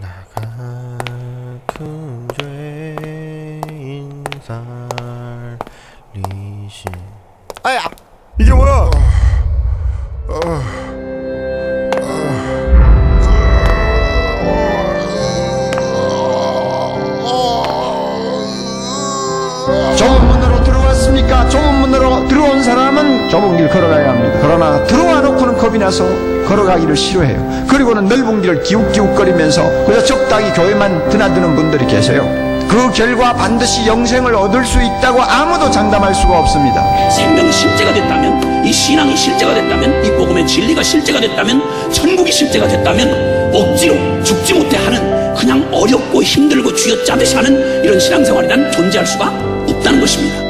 나 같은 죄인 살리신. 아야! 이게 뭐야? 좁은 문으로 들어왔습니까? 좁은 문으로 들어온 사람은 좁은 길 걸어가야 합니다. 그러나 들어와 놓고는 겁이 나서 걸어가기를 싫어해요. 그리고는 넓은 길을 기웃기웃거리면서 그래서 적당히 교회만 드나드는 분들이 계세요. 그 결과 반드시 영생을 얻을 수 있다고 아무도 장담할 수가 없습니다. 생명이 실제가 됐다면, 이 신앙이 실제가 됐다면, 이 복음의 진리가 실제가 됐다면, 천국이 실제가 됐다면 억지로 죽지 못해 하는, 그냥 어렵고 힘들고 쥐어짜듯이 하는 이런 신앙생활이란 존재할 수가 없다는 것입니다.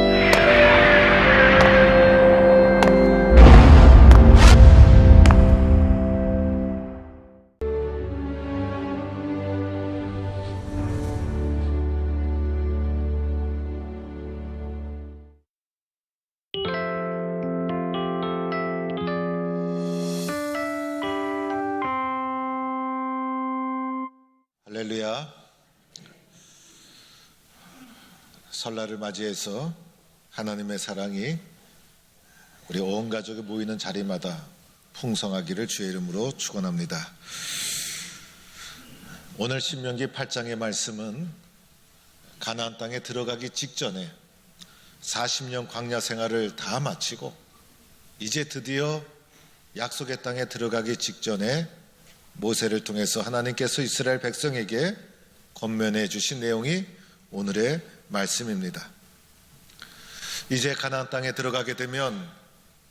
할렐루야. 설날을 맞이해서 하나님의 사랑이 우리 온 가족이 모이는 자리마다 풍성하기를 주의 이름으로 축원합니다. 오늘 신명기 8장의 말씀은 가나안 땅에 들어가기 직전에 40년 광야 생활을 다 마치고 이제 드디어 약속의 땅에 들어가기 직전에 모세를 통해서 하나님께서 이스라엘 백성에게 권면해 주신 내용이 오늘의 말씀입니다. 이제 가나안 땅에 들어가게 되면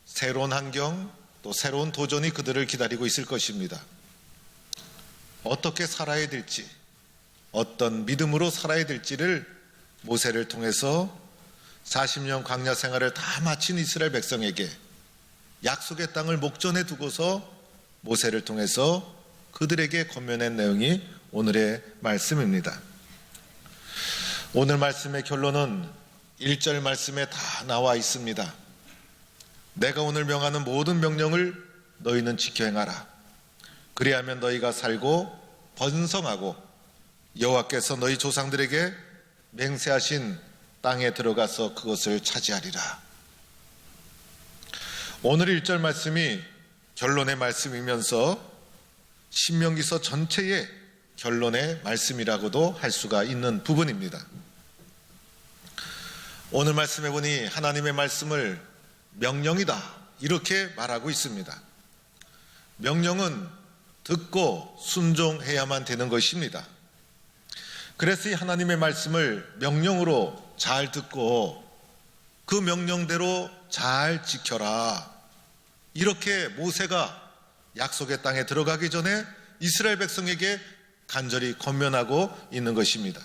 새로운 환경 또 새로운 도전이 그들을 기다리고 있을 것입니다. 어떻게 살아야 될지, 어떤 믿음으로 살아야 될지를 모세를 통해서 40년 광야 생활을 다 마친 이스라엘 백성에게 약속의 땅을 목전에 두고서 모세를 통해서 그들에게 권면한 내용이 오늘의 말씀입니다. 오늘 말씀의 결론은 1절 말씀에 다 나와 있습니다. 내가 오늘 명하는 모든 명령을 너희는 지켜 행하라. 그리하면 너희가 살고 번성하고 여호와께서 너희 조상들에게 맹세하신 땅에 들어가서 그것을 차지하리라. 오늘 1절 말씀이 결론의 말씀이면서 신명기서 전체의 결론의 말씀이라고도 할 수가 있는 부분입니다. 오늘 말씀해 보니 하나님의 말씀을 명령이다 이렇게 말하고 있습니다. 명령은 듣고 순종해야만 되는 것입니다. 그래서 이 하나님의 말씀을 명령으로 잘 듣고 그 명령대로 잘 지켜라. 이렇게 모세가 약속의 땅에 들어가기 전에 이스라엘 백성에게 간절히 권면하고 있는 것입니다.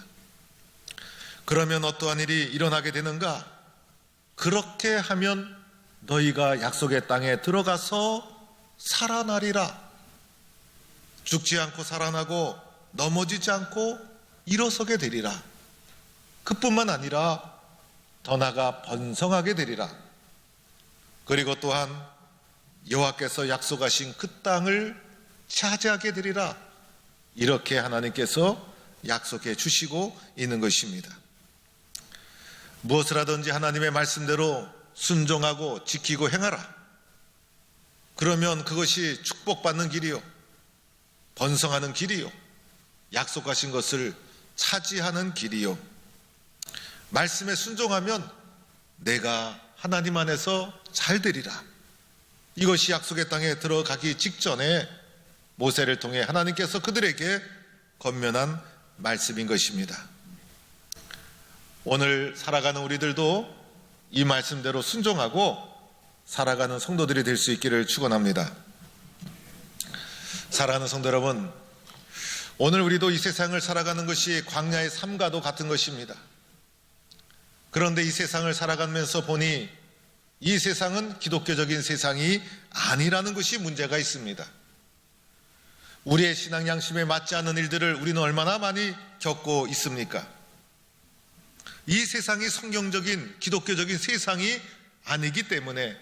그러면 어떠한 일이 일어나게 되는가? 그렇게 하면 너희가 약속의 땅에 들어가서 살아나리라. 죽지 않고 살아나고 넘어지지 않고 일어서게 되리라. 그뿐만 아니라 더 나아가 번성하게 되리라. 그리고 또한 여호와께서 약속하신 그 땅을 차지하게 되리라. 이렇게 하나님께서 약속해 주시고 있는 것입니다. 무엇을 하든지 하나님의 말씀대로 순종하고 지키고 행하라. 그러면 그것이 축복받는 길이요, 번성하는 길이요, 약속하신 것을 차지하는 길이요. 말씀에 순종하면 내가 하나님 안에서 잘 되리라. 이것이 약속의 땅에 들어가기 직전에 모세를 통해 하나님께서 그들에게 권면한 말씀인 것입니다. 오늘 살아가는 우리들도 이 말씀대로 순종하고 살아가는 성도들이 될 수 있기를 축원합니다. 사랑하는 성도 여러분, 오늘 우리도 이 세상을 살아가는 것이 광야의 삶과도 같은 것입니다. 그런데 이 세상을 살아가면서 보니 이 세상은 기독교적인 세상이 아니라는 것이 문제가 있습니다. 우리의 신앙 양심에 맞지 않는 일들을 우리는 얼마나 많이 겪고 있습니까? 이 세상이 성경적인 기독교적인 세상이 아니기 때문에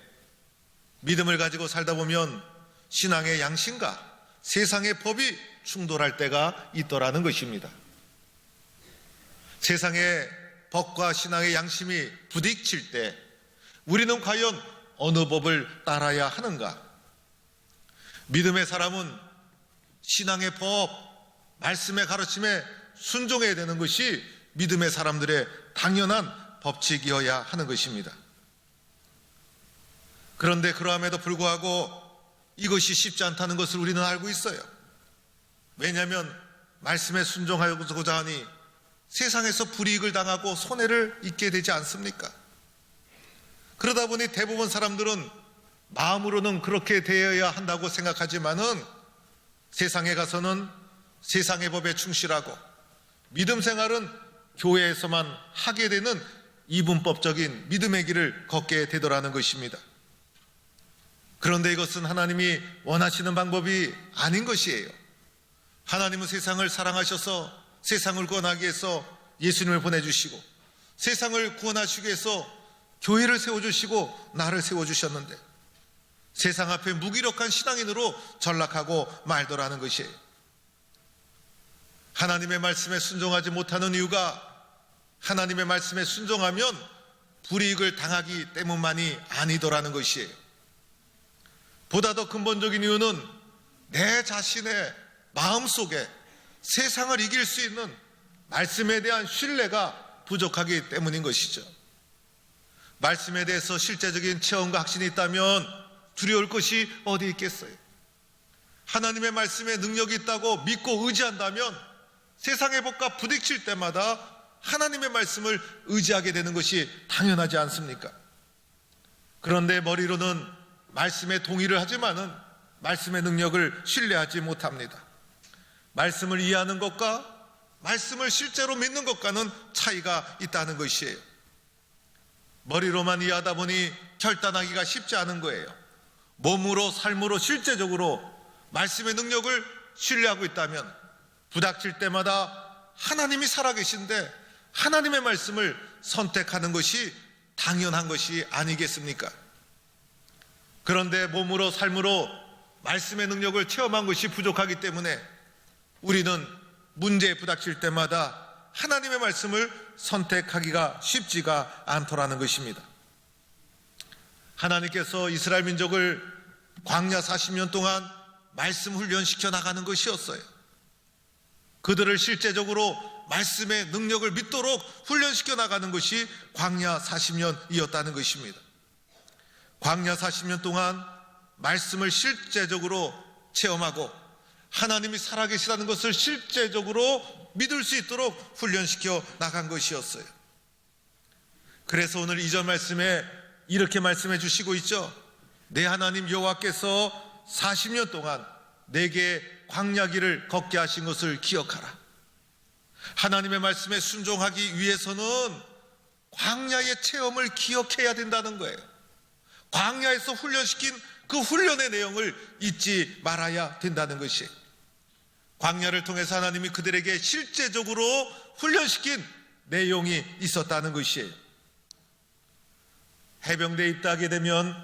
믿음을 가지고 살다 보면 신앙의 양심과 세상의 법이 충돌할 때가 있더라는 것입니다. 세상의 법과 신앙의 양심이 부딪힐 때 우리는 과연 어느 법을 따라야 하는가? 믿음의 사람은 신앙의 법, 말씀의 가르침에 순종해야 되는 것이 믿음의 사람들의 당연한 법칙이어야 하는 것입니다. 그런데 그러함에도 불구하고 이것이 쉽지 않다는 것을 우리는 알고 있어요. 왜냐하면 말씀에 순종하고자 하니 세상에서 불이익을 당하고 손해를 입게 되지 않습니까? 그러다 보니 대부분 사람들은 마음으로는 그렇게 되어야 한다고 생각하지만은 세상에 가서는 세상의 법에 충실하고 믿음 생활은 교회에서만 하게 되는 이분법적인 믿음의 길을 걷게 되더라는 것입니다. 그런데 이것은 하나님이 원하시는 방법이 아닌 것이에요. 하나님은 세상을 사랑하셔서 세상을 구원하기 위해서 예수님을 보내주시고 세상을 구원하시기 위해서 교회를 세워주시고 나를 세워주셨는데 세상 앞에 무기력한 신앙인으로 전락하고 말더라는 것이에요. 하나님의 말씀에 순종하지 못하는 이유가 하나님의 말씀에 순종하면 불이익을 당하기 때문만이 아니더라는 것이에요. 보다 더 근본적인 이유는 내 자신의 마음속에 세상을 이길 수 있는 말씀에 대한 신뢰가 부족하기 때문인 것이죠. 말씀에 대해서 실제적인 체험과 확신이 있다면 두려울 것이 어디 있겠어요? 하나님의 말씀에 능력이 있다고 믿고 의지한다면 세상의 법과 부딪힐 때마다 하나님의 말씀을 의지하게 되는 것이 당연하지 않습니까? 그런데 머리로는 말씀에 동의를 하지만은 말씀의 능력을 신뢰하지 못합니다. 말씀을 이해하는 것과 말씀을 실제로 믿는 것과는 차이가 있다는 것이에요. 머리로만 이해하다 보니 결단하기가 쉽지 않은 거예요. 몸으로 삶으로 실제적으로 말씀의 능력을 신뢰하고 있다면 부닥칠 때마다 하나님이 살아계신데 하나님의 말씀을 선택하는 것이 당연한 것이 아니겠습니까? 그런데 몸으로 삶으로 말씀의 능력을 체험한 것이 부족하기 때문에 우리는 문제에 부닥칠 때마다 하나님의 말씀을 선택하기가 쉽지가 않더라는 것입니다. 하나님께서 이스라엘 민족을 광야 40년 동안 말씀 훈련시켜 나가는 것이었어요. 그들을 실제적으로 말씀의 능력을 믿도록 훈련시켜 나가는 것이 광야 40년이었다는 것입니다. 광야 40년 동안 말씀을 실제적으로 체험하고 하나님이 살아계시다는 것을 실제적으로 믿을 수 있도록 훈련시켜 나간 것이었어요. 그래서 오늘 2절 말씀에 이렇게 말씀해 주시고 있죠. 내 하나님 여호와께서 40년 동안 내게 광야길을 걷게 하신 것을 기억하라. 하나님의 말씀에 순종하기 위해서는 광야의 체험을 기억해야 된다는 거예요. 광야에서 훈련시킨 그 훈련의 내용을 잊지 말아야 된다는 것이에요. 광야를 통해서 하나님이 그들에게 실제적으로 훈련시킨 내용이 있었다는 것이에요. 해병대에 입대하게 되면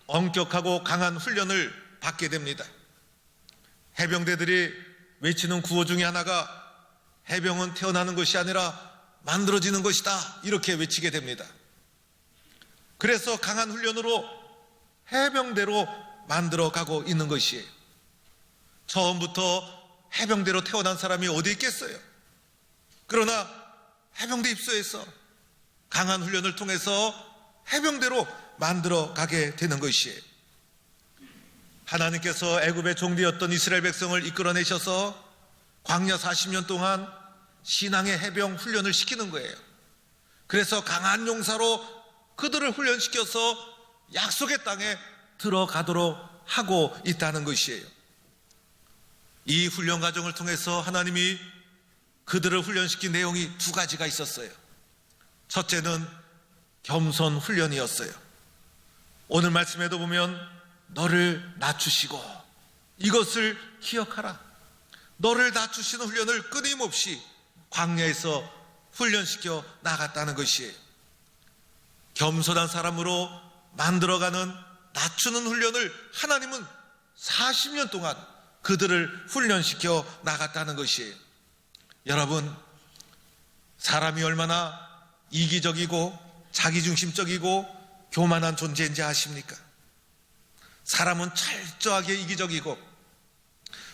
엄격하고 강한 훈련을 받게 됩니다. 해병대들이 외치는 구호 중에 하나가 해병은 태어나는 것이 아니라 만들어지는 것이다, 이렇게 외치게 됩니다. 그래서 강한 훈련으로 해병대로 만들어가고 있는 것이에요. 처음부터 해병대로 태어난 사람이 어디 있겠어요? 그러나 해병대 입소해서 강한 훈련을 통해서 해병대로 만들어가게 되는 것이에요. 하나님께서 애굽의 종되었던 이스라엘 백성을 이끌어내셔서 광야 40년 동안 신앙의 해병 훈련을 시키는 거예요. 그래서 강한 용사로 그들을 훈련시켜서 약속의 땅에 들어가도록 하고 있다는 것이에요. 이 훈련 과정을 통해서 하나님이 그들을 훈련시킨 내용이 두 가지가 있었어요. 첫째는 겸손 훈련이었어요. 오늘 말씀에도 보면 너를 낮추시고 이것을 기억하라. 너를 낮추시는 훈련을 끊임없이 광야에서 훈련시켜 나갔다는 것이에요. 겸손한 사람으로 만들어가는 낮추는 훈련을 하나님은 40년 동안 그들을 훈련시켜 나갔다는 것이에요. 여러분, 사람이 얼마나 이기적이고 자기중심적이고 교만한 존재인지 아십니까? 사람은 철저하게 이기적이고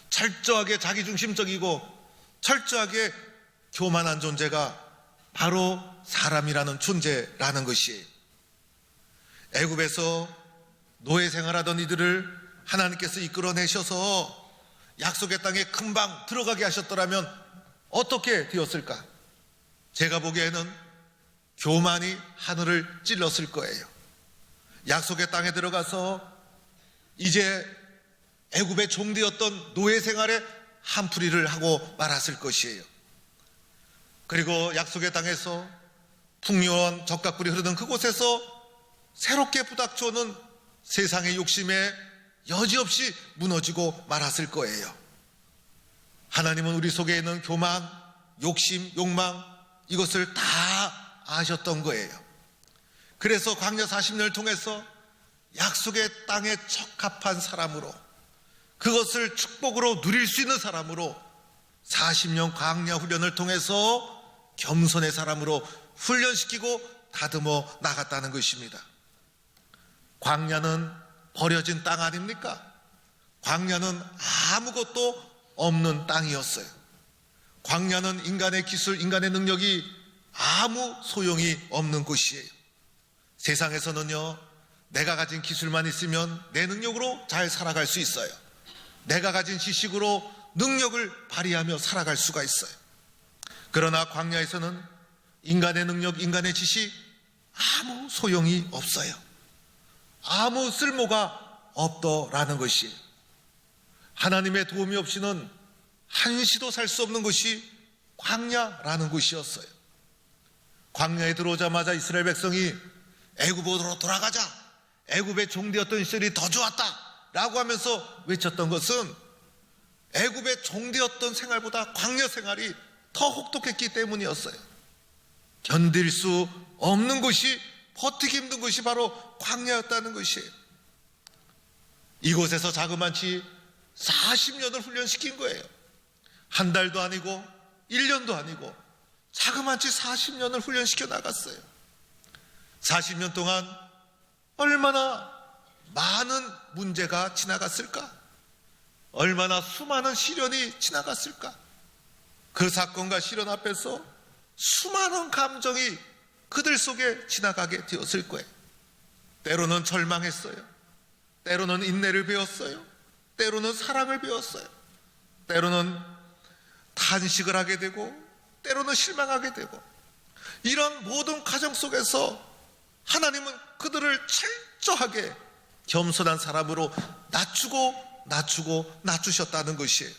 철저하게 자기중심적이고 철저하게 교만한 존재가 바로 사람이라는 존재라는 것이에요. 애굽에서 노예 생활하던 이들을 하나님께서 이끌어내셔서 약속의 땅에 금방 들어가게 하셨더라면 어떻게 되었을까? 제가 보기에는 교만이 하늘을 찔렀을 거예요. 약속의 땅에 들어가서 이제 애굽의 종되었던 노예 생활에 한풀이를 하고 말았을 것이에요. 그리고 약속의 땅에서 풍요한 적각불이 흐르는 그곳에서 새롭게 부닥쳐오는 세상의 욕심에 여지없이 무너지고 말았을 거예요. 하나님은 우리 속에 있는 교만, 욕심, 욕망 이것을 다 아셨던 거예요. 그래서 광야 40년을 통해서 약속의 땅에 적합한 사람으로, 그것을 축복으로 누릴 수 있는 사람으로 40년 광야 훈련을 통해서 겸손의 사람으로 훈련시키고 다듬어 나갔다는 것입니다. 광야는 버려진 땅 아닙니까? 광야는 아무것도 없는 땅이었어요. 광야는 인간의 기술, 인간의 능력이 아무 소용이 없는 곳이에요. 세상에서는요, 내가 가진 기술만 있으면 내 능력으로 잘 살아갈 수 있어요. 내가 가진 지식으로 능력을 발휘하며 살아갈 수가 있어요. 그러나 광야에서는 인간의 능력, 인간의 지식 아무 소용이 없어요. 아무 쓸모가 없더라는 것이, 하나님의 도움이 없이는 한시도 살 수 없는 것이 광야라는 곳이었어요. 광야에 들어오자마자 이스라엘 백성이 애굽으로 돌아가자, 애굽의 종되었던 시절이 더 좋았다 라고 하면서 외쳤던 것은 애굽의 종되었던 생활보다 광야 생활이 더 혹독했기 때문이었어요. 견딜 수 없는 것이, 버티기 힘든 것이 바로 광야였다는 것이에요. 이곳에서 자그마치 40년을 훈련시킨 거예요. 한 달도 아니고 1년도 아니고 자그마치 40년을 훈련시켜 나갔어요. 40년 동안 얼마나 많은 문제가 지나갔을까? 얼마나 수많은 시련이 지나갔을까? 그 사건과 시련 앞에서 수많은 감정이 그들 속에 지나가게 되었을 거예요. 때로는 절망했어요. 때로는 인내를 배웠어요. 때로는 사랑을 배웠어요. 때로는 탄식을 하게 되고 때로는 실망하게 되고, 이런 모든 과정 속에서 하나님은 그들을 철저하게 겸손한 사람으로 낮추셨다는 것이에요.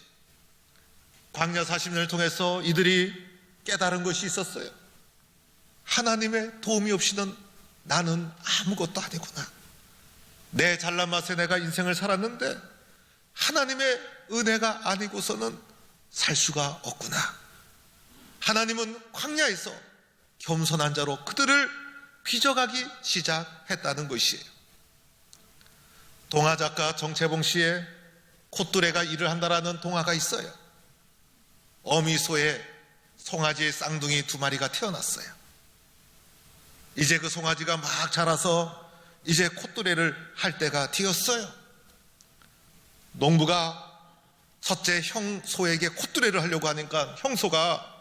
광야 40년을 통해서 이들이 깨달은 것이 있었어요. 하나님의 도움이 없이는 나는 아무것도 아니구나. 내 잘난 맛에 내가 인생을 살았는데 하나님의 은혜가 아니고서는 살 수가 없구나. 하나님은 광야에서 겸손한 자로 그들을 빚어가기 시작했다는 것이에요. 동화작가 정채봉 씨의 콧뚜레가 일을 한다라는 동화가 있어요. 어미소에 송아지의 쌍둥이 2마리가 태어났어요. 이제 그 송아지가 막 자라서 이제 콧뚜레를 할 때가 되었어요. 농부가 첫째 형소에게 콧뚜레를 하려고 하니까 형소가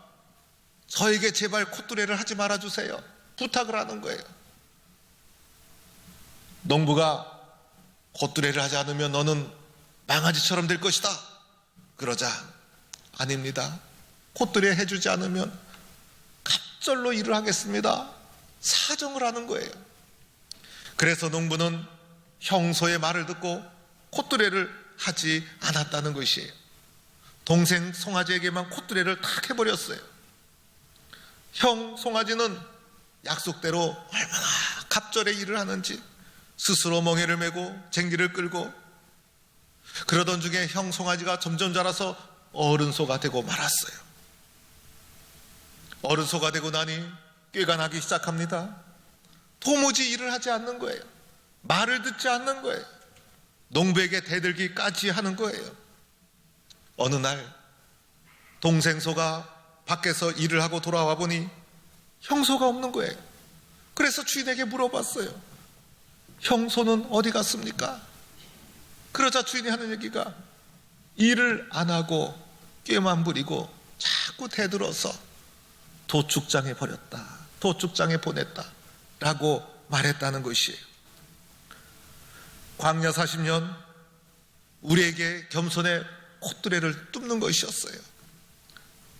저에게 제발 콧뚜레를 하지 말아주세요, 부탁을 하는 거예요. 농부가 콧뚜레를 하지 않으면 너는 망아지처럼 될 것이다 그러자, 아닙니다, 콧뚜레 해주지 않으면 갑절로 일을 하겠습니다, 사정을 하는 거예요. 그래서 농부는 형소의 말을 듣고 콧뚜레를 하지 않았다는 것이에요. 동생 송아지에게만 콧뚜레를 탁 해버렸어요. 형 송아지는 약속대로 얼마나 갑절에 일을 하는지 스스로 멍에를 메고 쟁기를 끌고 그러던 중에 형 송아지가 점점 자라서 어른소가 되고 말았어요. 어른소가 되고 나니 꾀가 나기 시작합니다. 도무지 일을 하지 않는 거예요. 말을 듣지 않는 거예요. 농부에게 대들기까지 하는 거예요. 어느 날 동생 소가 밖에서 일을 하고 돌아와 보니 형소가 없는 거예요. 그래서 주인에게 물어봤어요. 형소는 어디 갔습니까? 그러자 주인이 하는 얘기가 일을 안 하고 꾀만 부리고 자꾸 대들어서 도축장에 버렸다, 도축장에 보냈다 라고 말했다는 것이에요. 광야 40년 우리에게 겸손의 콧뚜레를 뚫는 것이었어요.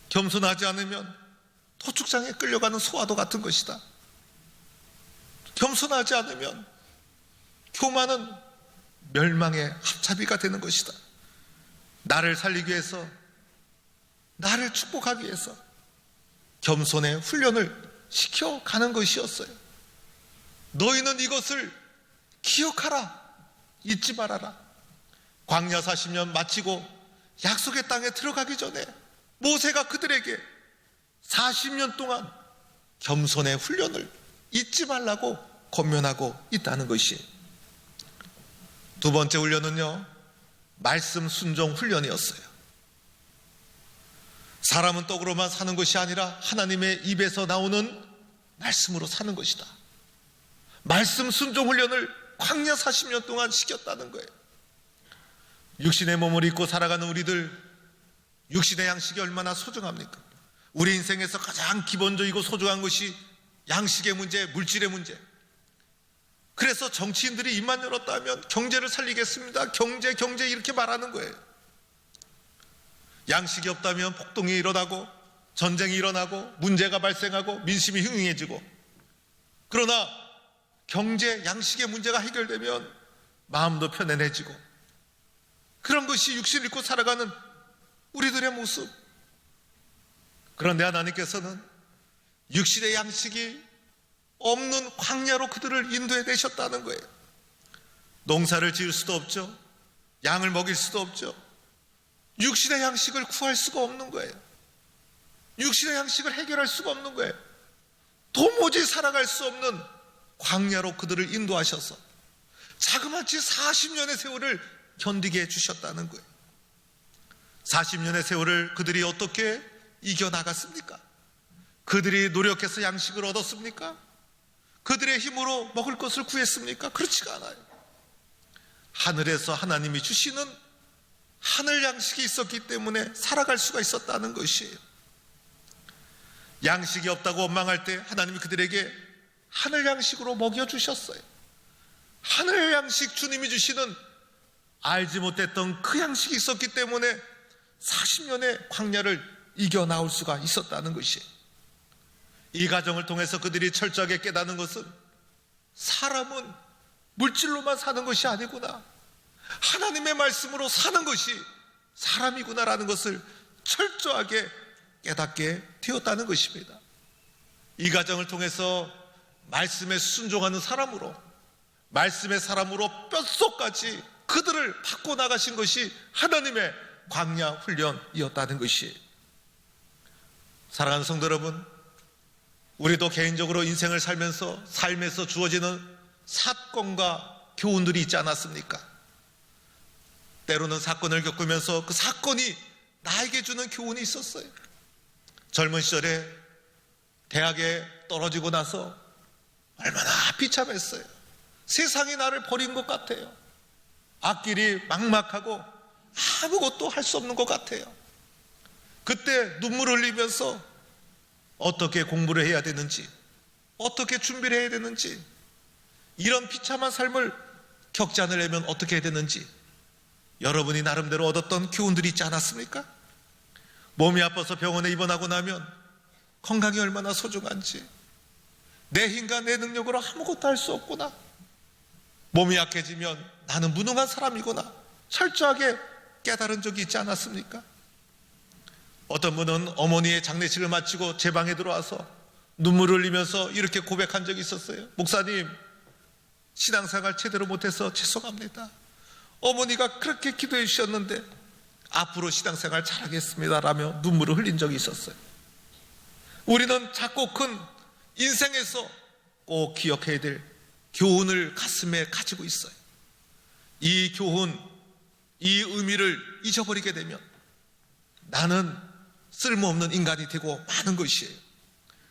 겸손하지 않으면 도축장에 끌려가는 소와도 같은 것이다. 겸손하지 않으면 교만은 멸망의 합차비가 되는 것이다. 나를 살리기 위해서, 나를 축복하기 위해서 겸손의 훈련을 시켜가는 것이었어요. 너희는 이것을 기억하라, 잊지 말아라. 광야 40년 마치고 약속의 땅에 들어가기 전에 모세가 그들에게 40년 동안 겸손의 훈련을 잊지 말라고 권면하고 있다는 것이. 두 번째 훈련은요, 말씀 순종 훈련이었어요. 사람은 떡으로만 사는 것이 아니라 하나님의 입에서 나오는 말씀으로 사는 것이다. 말씀 순종 훈련을 광야 40년 동안 시켰다는 거예요. 육신의 몸을 입고 살아가는 우리들, 육신의 양식이 얼마나 소중합니까? 우리 인생에서 가장 기본적이고 소중한 것이 양식의 문제, 물질의 문제. 그래서 정치인들이 입만 열었다면 경제를 살리겠습니다, 경제 이렇게 말하는 거예요. 양식이 없다면 폭동이 일어나고 전쟁이 일어나고 문제가 발생하고 민심이 흥행해지고, 그러나 경제, 양식의 문제가 해결되면 마음도 편안해지고, 그런 것이 육신을 입고 살아가는 우리들의 모습. 그런데 하나님께서는 육신의 양식이 없는 광야로 그들을 인도해 내셨다는 거예요. 농사를 지을 수도 없죠. 양을 먹일 수도 없죠. 육신의 양식을 구할 수가 없는 거예요. 육신의 양식을 해결할 수가 없는 거예요. 도무지 살아갈 수 없는 광야로 그들을 인도하셔서 자그마치 40년의 세월을 견디게 해주셨다는 거예요. 40년의 세월을 그들이 어떻게 이겨나갔습니까? 그들이 노력해서 양식을 얻었습니까? 그들의 힘으로 먹을 것을 구했습니까? 그렇지가 않아요. 하늘에서 하나님이 주시는 하늘 양식이 있었기 때문에 살아갈 수가 있었다는 것이에요. 양식이 없다고 원망할 때 하나님이 그들에게 하늘 양식으로 먹여주셨어요. 하늘 양식, 주님이 주시는 알지 못했던 그 양식이 있었기 때문에 40년의 광야를 이겨나올 수가 있었다는 것이에요. 이 과정을 통해서 그들이 철저하게 깨닫는 것은 사람은 물질로만 사는 것이 아니구나, 하나님의 말씀으로 사는 것이 사람이구나라는 것을 철저하게 깨닫게 되었다는 것입니다. 이 과정을 통해서 말씀에 순종하는 사람으로, 말씀의 사람으로 뼛속까지 그들을 바꿔나가신 것이 하나님의 광야 훈련이었다는 것이에요. 사랑하는 성도 여러분, 우리도 개인적으로 인생을 살면서 삶에서 주어지는 사건과 교훈들이 있지 않았습니까? 때로는 사건을 겪으면서 그 사건이 나에게 주는 교훈이 있었어요. 젊은 시절에 대학에 떨어지고 나서 얼마나 비참했어요. 세상이 나를 버린 것 같아요. 앞길이 막막하고 아무것도 할 수 없는 것 같아요. 그때 눈물을 흘리면서 어떻게 공부를 해야 되는지, 어떻게 준비를 해야 되는지, 이런 비참한 삶을 겪지 않으려면 어떻게 해야 되는지 여러분이 나름대로 얻었던 교훈들이 있지 않았습니까? 몸이 아파서 병원에 입원하고 나면 건강이 얼마나 소중한지, 내 힘과 내 능력으로 아무것도 할 수 없구나, 몸이 약해지면 나는 무능한 사람이구나 철저하게 깨달은 적이 있지 않았습니까? 어떤 분은 어머니의 장례식을 마치고 제 방에 들어와서 눈물을 흘리면서 이렇게 고백한 적이 있었어요. 목사님, 신앙생활 제대로 못해서 죄송합니다. 어머니가 그렇게 기도해 주셨는데 앞으로 신앙생활 잘하겠습니다 라며 눈물을 흘린 적이 있었어요. 우리는 작고 큰 인생에서 꼭 기억해야 될 교훈을 가슴에 가지고 있어요. 이 교훈, 이 의미를 잊어버리게 되면 나는 쓸모없는 인간이 되고 마는 것이에요.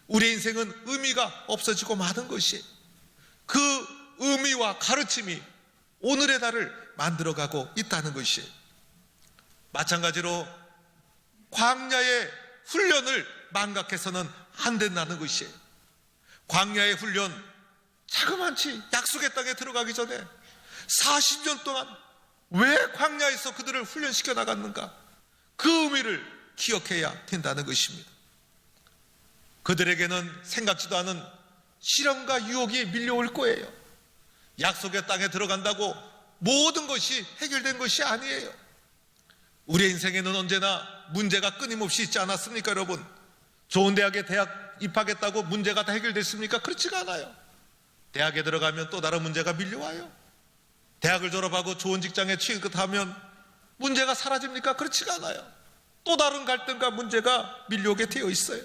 우리의 인생은 의미가 없어지고 마는 것이에요. 그 의미와 가르침이 오늘의 나를 만들어가고 있다는 것이에요. 마찬가지로 광야의 훈련을 망각해서는 안 된다는 것이에요. 광야의 훈련, 자그만치 약속의 땅에 들어가기 전에 40년 동안 왜 광야에서 그들을 훈련시켜 나갔는가? 그 의미를 기억해야 된다는 것입니다. 그들에게는 생각지도 않은 시련과 유혹이 밀려올 거예요. 약속의 땅에 들어간다고 모든 것이 해결된 것이 아니에요. 우리의 인생에는 언제나 문제가 끊임없이 있지 않았습니까, 여러분? 좋은 대학에 대학 입학했다고 문제가 다 해결됐습니까? 그렇지가 않아요. 대학에 들어가면 또 다른 문제가 밀려와요. 대학을 졸업하고 좋은 직장에 취직하면 문제가 사라집니까? 그렇지가 않아요. 또 다른 갈등과 문제가 밀려오게 되어 있어요.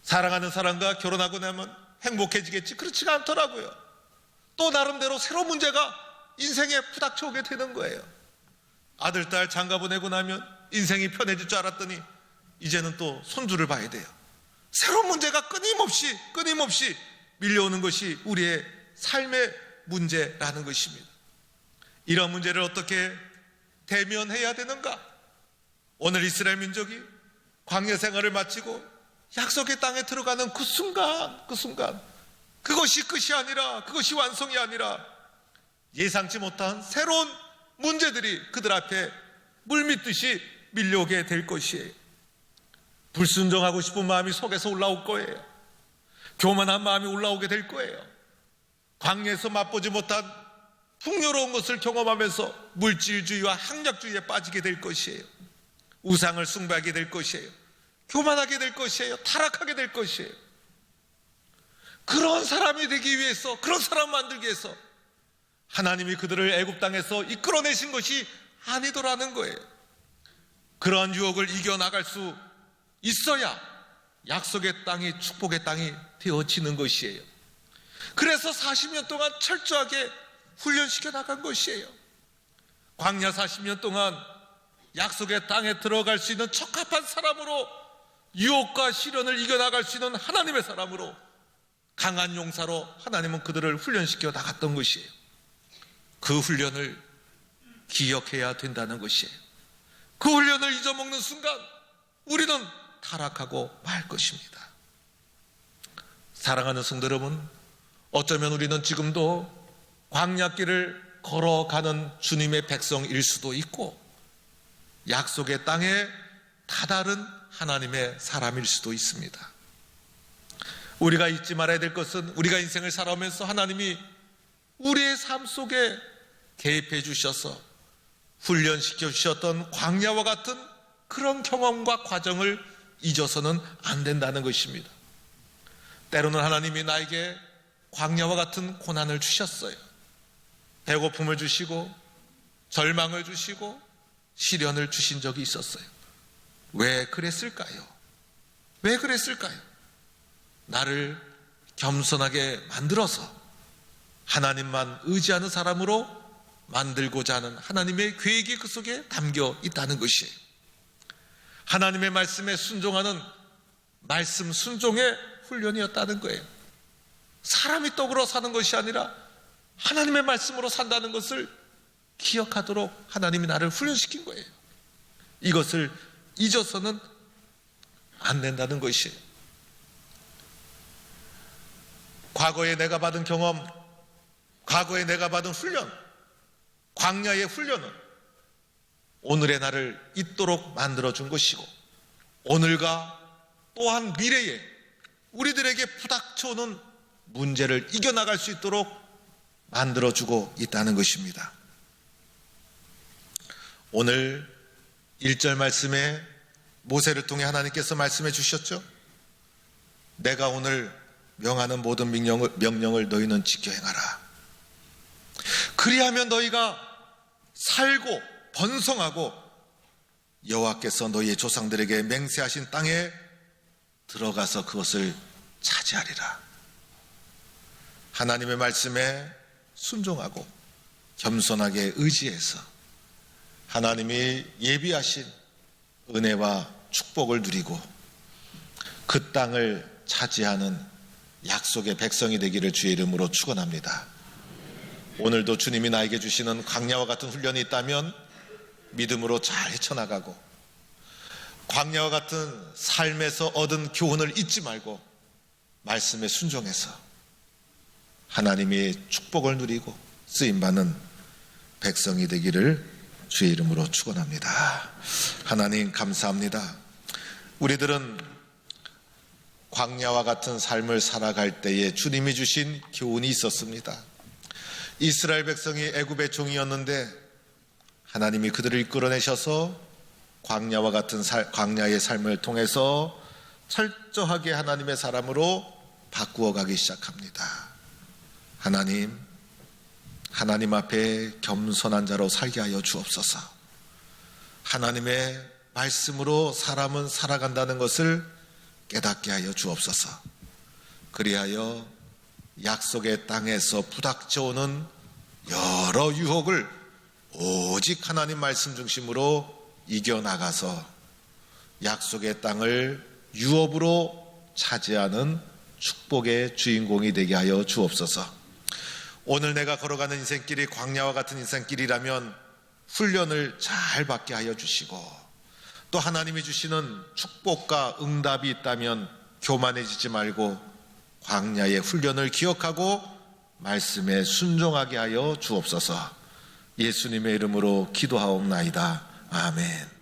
사랑하는 사람과 결혼하고 나면 행복해지겠지? 그렇지가 않더라고요. 또 나름대로 새로운 문제가 인생에 부닥쳐 오게 되는 거예요. 아들, 딸 장가 보내고 나면 인생이 편해질 줄 알았더니 이제는 또 손주를 봐야 돼요. 새로운 문제가 끊임없이 밀려오는 것이 우리의 삶의 문제라는 것입니다. 이런 문제를 어떻게 대면해야 되는가? 오늘 이스라엘 민족이 광야 생활을 마치고 약속의 땅에 들어가는 그 순간 그것이 끝이 아니라, 그것이 완성이 아니라 예상치 못한 새로운 문제들이 그들 앞에 물밀듯이 밀려오게 될 것이에요. 불순종하고 싶은 마음이 속에서 올라올 거예요. 교만한 마음이 올라오게 될 거예요. 광야에서 맛보지 못한 풍요로운 것을 경험하면서 물질주의와 향락주의에 빠지게 될 것이에요. 우상을 숭배하게 될 것이에요. 교만하게 될 것이에요. 타락하게 될 것이에요. 그런 사람이 되기 위해서, 그런 사람 만들기 위해서 하나님이 그들을 애굽 땅에서 이끌어내신 것이 아니더라는 거예요. 그러한 유혹을 이겨나갈 수 있어야 약속의 땅이 축복의 땅이 되어지는 것이에요. 그래서 40년 동안 철저하게 훈련시켜 나간 것이에요. 광야 40년 동안 약속의 땅에 들어갈 수 있는 적합한 사람으로, 유혹과 시련을 이겨나갈 수 있는 하나님의 사람으로, 강한 용사로 하나님은 그들을 훈련시켜 나갔던 것이에요. 그 훈련을 기억해야 된다는 것이에요. 그 훈련을 잊어먹는 순간 우리는 타락하고 말 것입니다. 사랑하는 성도 여러분, 어쩌면 우리는 지금도 광야길을 걸어가는 주님의 백성일 수도 있고 약속의 땅에 다다른 하나님의 사람일 수도 있습니다. 우리가 잊지 말아야 될 것은 우리가 인생을 살아오면서 하나님이 우리의 삶 속에 개입해 주셔서 훈련시켜 주셨던 광야와 같은 그런 경험과 과정을 잊어서는 안 된다는 것입니다. 때로는 하나님이 나에게 광야와 같은 고난을 주셨어요. 배고픔을 주시고 절망을 주시고 시련을 주신 적이 있었어요. 왜 그랬을까요? 왜 그랬을까요? 나를 겸손하게 만들어서 하나님만 의지하는 사람으로 만들고자 하는 하나님의 계획이 그 속에 담겨 있다는 것이에요. 하나님의 말씀에 순종하는 말씀 순종의 훈련이었다는 거예요. 사람이 떡으로 사는 것이 아니라 하나님의 말씀으로 산다는 것을 기억하도록 하나님이 나를 훈련시킨 거예요. 이것을 잊어서는 안 된다는 것이에요. 과거에 내가 받은 경험, 과거에 내가 받은 훈련, 광야의 훈련은 오늘의 나를 있도록 만들어준 것이고 오늘과 또한 미래에 우리들에게 부닥쳐오는 문제를 이겨나갈 수 있도록 만들어주고 있다는 것입니다. 오늘 1절 말씀에 모세를 통해 하나님께서 말씀해 주셨죠. 내가 오늘 명하는 모든 명령을 너희는 지켜 행하라. 그리하면 너희가 살고 번성하고 여호와께서 너희의 조상들에게 맹세하신 땅에 들어가서 그것을 차지하리라. 하나님의 말씀에 순종하고 겸손하게 의지해서 하나님이 예비하신 은혜와 축복을 누리고 그 땅을 차지하는 약속의 백성이 되기를 주의 이름으로 축원합니다. 오늘도 주님이 나에게 주시는 광야와 같은 훈련이 있다면 믿음으로 잘 헤쳐나가고, 광야와 같은 삶에서 얻은 교훈을 잊지 말고 말씀에 순종해서 하나님의 축복을 누리고 쓰임받는 백성이 되기를 주의 이름으로 축원합니다. 하나님 감사합니다. 우리들은 광야와 같은 삶을 살아갈 때에 주님이 주신 교훈이 있었습니다. 이스라엘 백성이 애굽의 종이었는데 하나님이 그들을 이끌어내셔서 광야와 같은 광야의 삶을 통해서 철저하게 하나님의 사람으로 바꾸어 가기 시작합니다. 하나님 앞에 겸손한 자로 살게 하여 주옵소서. 하나님의 말씀으로 사람은 살아간다는 것을 깨닫게 하여 주옵소서. 그리하여 약속의 땅에서 부닥쳐오는 여러 유혹을 오직 하나님 말씀 중심으로 이겨나가서 약속의 땅을 유업으로 차지하는 축복의 주인공이 되게 하여 주옵소서. 오늘 내가 걸어가는 인생길이 광야와 같은 인생길이라면 훈련을 잘 받게 하여 주시고, 또 하나님이 주시는 축복과 응답이 있다면 교만해지지 말고 광야의 훈련을 기억하고 말씀에 순종하게 하여 주옵소서. 예수님의 이름으로 기도하옵나이다. 아멘.